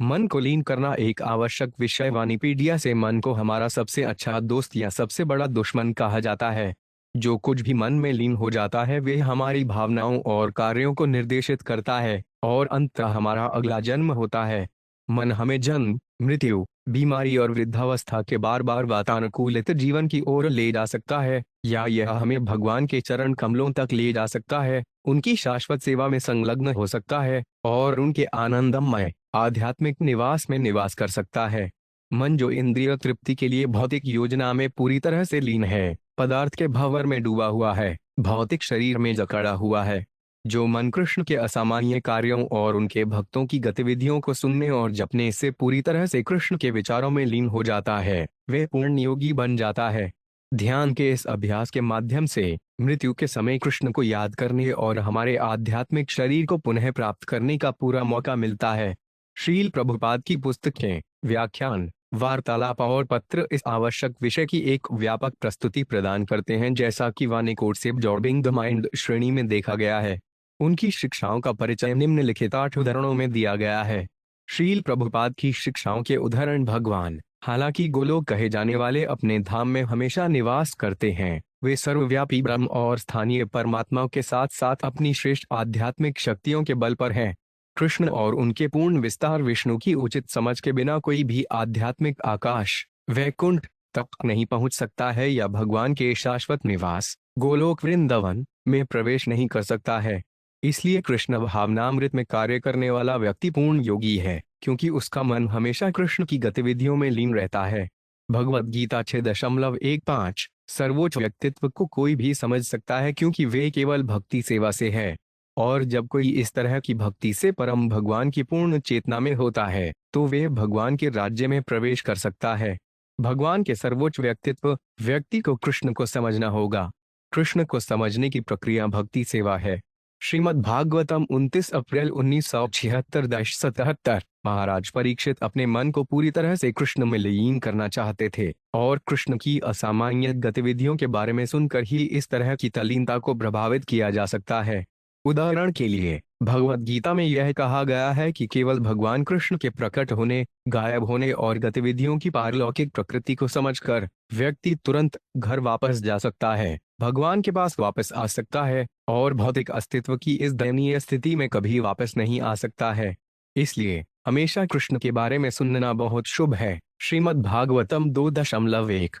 मन को लीन करना एक आवश्यक विषय। वानिपीडिया से मन को हमारा सबसे अच्छा दोस्त या सबसे बड़ा दुश्मन कहा जाता है। जो कुछ भी मन में लीन हो जाता है वे हमारी भावनाओं और कार्यों को निर्देशित करता है और अंततः हमारा अगला जन्म होता है। मन हमें जन्म, मृत्यु, बीमारी और वृद्धावस्था के बार बार वातानुकूलित जीवन की ओर ले जा सकता है, या यह हमें भगवान के चरण कमलों तक ले जा सकता है, उनकी शाश्वत सेवा में संलग्न हो सकता है और उनके आनंदमय आध्यात्मिक निवास में निवास कर सकता है। मन जो इंद्रिय तृप्ति के लिए भौतिक योजना में पूरी तरह से लीन है, पदार्थ के भंवर में डूबा हुआ है, भौतिक शरीर में जकड़ा हुआ है। जो मन कृष्ण के असामान्य कार्यों और उनके भक्तों की गतिविधियों को सुनने और जपने से पूरी तरह से कृष्ण के विचारों में लीन हो जाता है, वह पूर्ण योगी बन जाता है। ध्यान के इस अभ्यास के माध्यम से मृत्यु के समय कृष्ण को याद करने और हमारे आध्यात्मिक शरीर को पुनः प्राप्त करने का पूरा मौका मिलता है। श्रील प्रभुपाद की पुस्तकें, व्याख्यान, वार्तालाप और पत्र इस आवश्यक विषय की एक व्यापक प्रस्तुति प्रदान करते हैं, जैसा कि वानिकोड से जॉर्बिंग द माइंड श्रेणी में देखा गया है। उनकी शिक्षाओं का परिचय निम्नलिखित 8 उदाहरणों में दिया गया है। श्रील प्रभुपाद की शिक्षाओं के उदाहरण। भगवान, हालांकि गोलोक कहे जाने वाले अपने धाम में हमेशा निवास करते हैं, वे सर्वव्यापी ब्रह्म और स्थानीय परमात्मा के साथ साथ अपनी श्रेष्ठ आध्यात्मिक शक्तियों के बल पर हैं। कृष्ण और उनके पूर्ण विस्तार विष्णु की उचित समझ के बिना कोई भी आध्यात्मिक आकाश, वैकुंठ तक नहीं पहुंच सकता है या भगवान के शाश्वत निवास गोलोक वृंदावन में प्रवेश नहीं कर सकता है। इसलिए कृष्ण भावनामृत में कार्य करने वाला व्यक्ति पूर्ण योगी है, क्योंकि उसका मन हमेशा कृष्ण की गतिविधियों में लीन रहता है। भगवद गीता 6.15। सर्वोच्च व्यक्तित्व को कोई भी समझ सकता है क्योंकि वे केवल भक्ति सेवा से है, और जब कोई इस तरह की भक्ति से परम भगवान की पूर्ण चेतना में होता है तो वे भगवान के राज्य में प्रवेश कर सकता है। भगवान के सर्वोच्च व्यक्तित्व व्यक्ति को कृष्ण को समझना होगा। कृष्ण को समझने की प्रक्रिया भक्ति सेवा है। श्रीमद् भागवतम 29 अप्रैल 1976। महाराज परीक्षित अपने मन को पूरी तरह से कृष्ण में लीन करना चाहते थे और कृष्ण की असामान्य गतिविधियों के बारे में सुनकर ही इस तरह की तल्लीनता को प्रभावित किया जा सकता है। उदाहरण के लिए, भगवद गीता में यह कहा गया है कि केवल भगवान कृष्ण के प्रकट होने, गायब होने और गतिविधियों की पारलौकिक प्रकृति को समझकर व्यक्ति तुरंत घर वापस जा सकता है, भगवान के पास वापस आ सकता है और भौतिक अस्तित्व की इस दयनीय स्थिति में कभी वापस नहीं आ सकता है। इसलिए हमेशा कृष्ण के बारे में सुनना बहुत शुभ है। श्रीमद् भागवतम 2.1।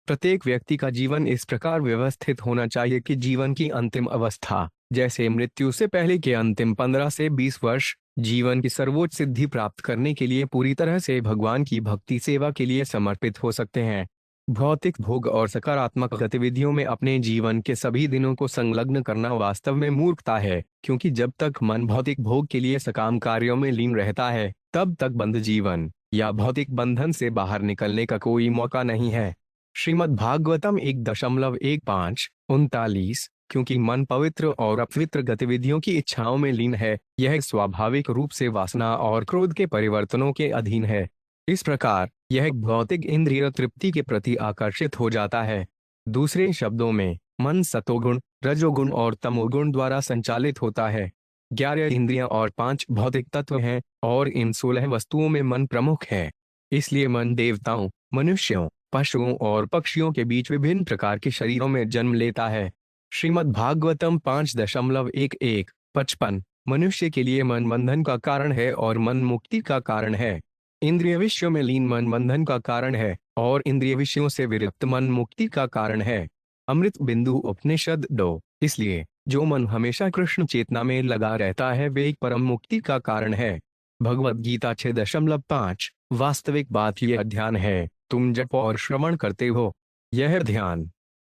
प्रत्येक व्यक्ति का जीवन इस प्रकार व्यवस्थित होना चाहिए कि जीवन की अंतिम अवस्था, जैसे मृत्यु से पहले के अंतिम 15 से 20 वर्ष, जीवन की सर्वोच्च सिद्धि प्राप्त करने के लिए पूरी तरह से भगवान की भक्ति सेवा के लिए समर्पित हो सकते हैं। भौतिक भोग और सकारात्मक गतिविधियों में अपने जीवन के सभी दिनों को संलग्न करना वास्तव में मूर्खता है, क्योंकि जब तक मन भौतिक भोग के लिए सकाम कार्यों में लीन रहता है तब तक बंध जीवन या भौतिक बंधन से बाहर निकलने का कोई मौका नहीं है। श्रीमद् भागवतम 1.1-5-39। क्योंकि मन पवित्र और अपवित्र गतिविधियों की इच्छाओं में लीन है, यह स्वाभाविक रूप से वासना और क्रोध के परिवर्तनों के अधीन है। इस प्रकार यह भौतिक इंद्रिय तृप्ति के प्रति आकर्षित हो जाता है। दूसरे शब्दों में, मन सतोगुण, रजोगुण और तमोगुण द्वारा संचालित होता है। 11 इंद्रियां और 5 भौतिक तत्व हैं और इन 16 वस्तुओं में मन प्रमुख है। इसलिए मन देवताओं, मनुष्यों, पशुओं और पक्षियों के बीच विभिन्न प्रकार के शरीरों में जन्म लेता है। श्रीमद् भागवतम 5.11-55। मनुष्य के लिए मन बंधन का कारण है और मन मुक्ति का कारण है। इंद्रिय विषयों में लीन मन बंधन का कारण है और इंद्रिय विषयों से विरक्त मन मुक्ति का कारण है। अमृत बिंदु उपनिषद 2। इसलिए जो मन हमेशा कृष्ण चेतना में लगा रहता है वे एक परम मुक्ति का कारण है। भगवद गीता 6.5। वास्तविक बात यह ध्यान है, तुम जप और श्रवण करते हो। यह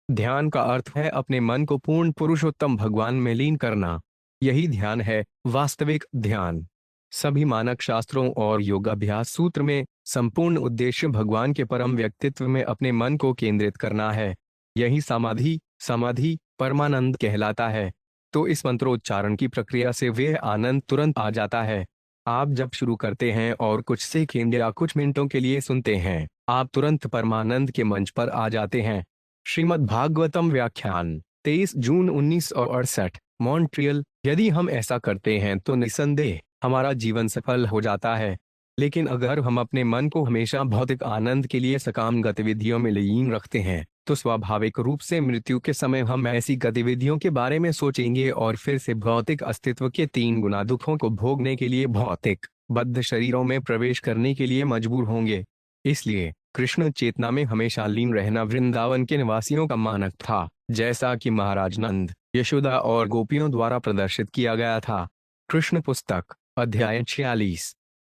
ध्यान का अर्थ है अपने मन को पूर्ण पुरुषोत्तम भगवान में लीन करना। यही ध्यान है वास्तविक ध्यान। सभी मानक शास्त्रों और योगाभ्यास सूत्र में संपूर्ण उद्देश्य भगवान के परम व्यक्तित्व में अपने मन को केंद्रित करना है। यही समाधि परमानंद कहलाता है। तो इस मंत्रोच्चारण की प्रक्रिया से वे आनंद तुरंत आ जाता है। आप जब शुरू करते हैं और कुछ सेकंड या कुछ मिनटों के लिए सुनते हैं, आप तुरंत परमानंद के मंच पर आ जाते हैं। श्रीमद् भागवतम व्याख्यान 23 जून 1968, मॉन्ट्रियल। यदि हम ऐसा करते हैं तो निस्संदेह हमारा जीवन सफल हो जाता है। लेकिन अगर हम अपने मन को हमेशा भौतिक आनंद के लिए सकाम गतिविधियों में लीन रखते हैं, तो स्वाभाविक रूप से मृत्यु के समय हम ऐसी गतिविधियों के बारे में सोचेंगे और फिर से भौतिक अस्तित्व के 3 गुना दुखों को भोगने के लिए भौतिक बद्ध शरीरों में प्रवेश करने के लिए मजबूर होंगे। इसलिए कृष्ण चेतना में हमेशा लीन रहना वृंदावन के निवासियों का मानक था, जैसा कि महाराज नंद, यशोदा और गोपियों द्वारा प्रदर्शित किया गया था। कृष्ण पुस्तक, अध्याय 46।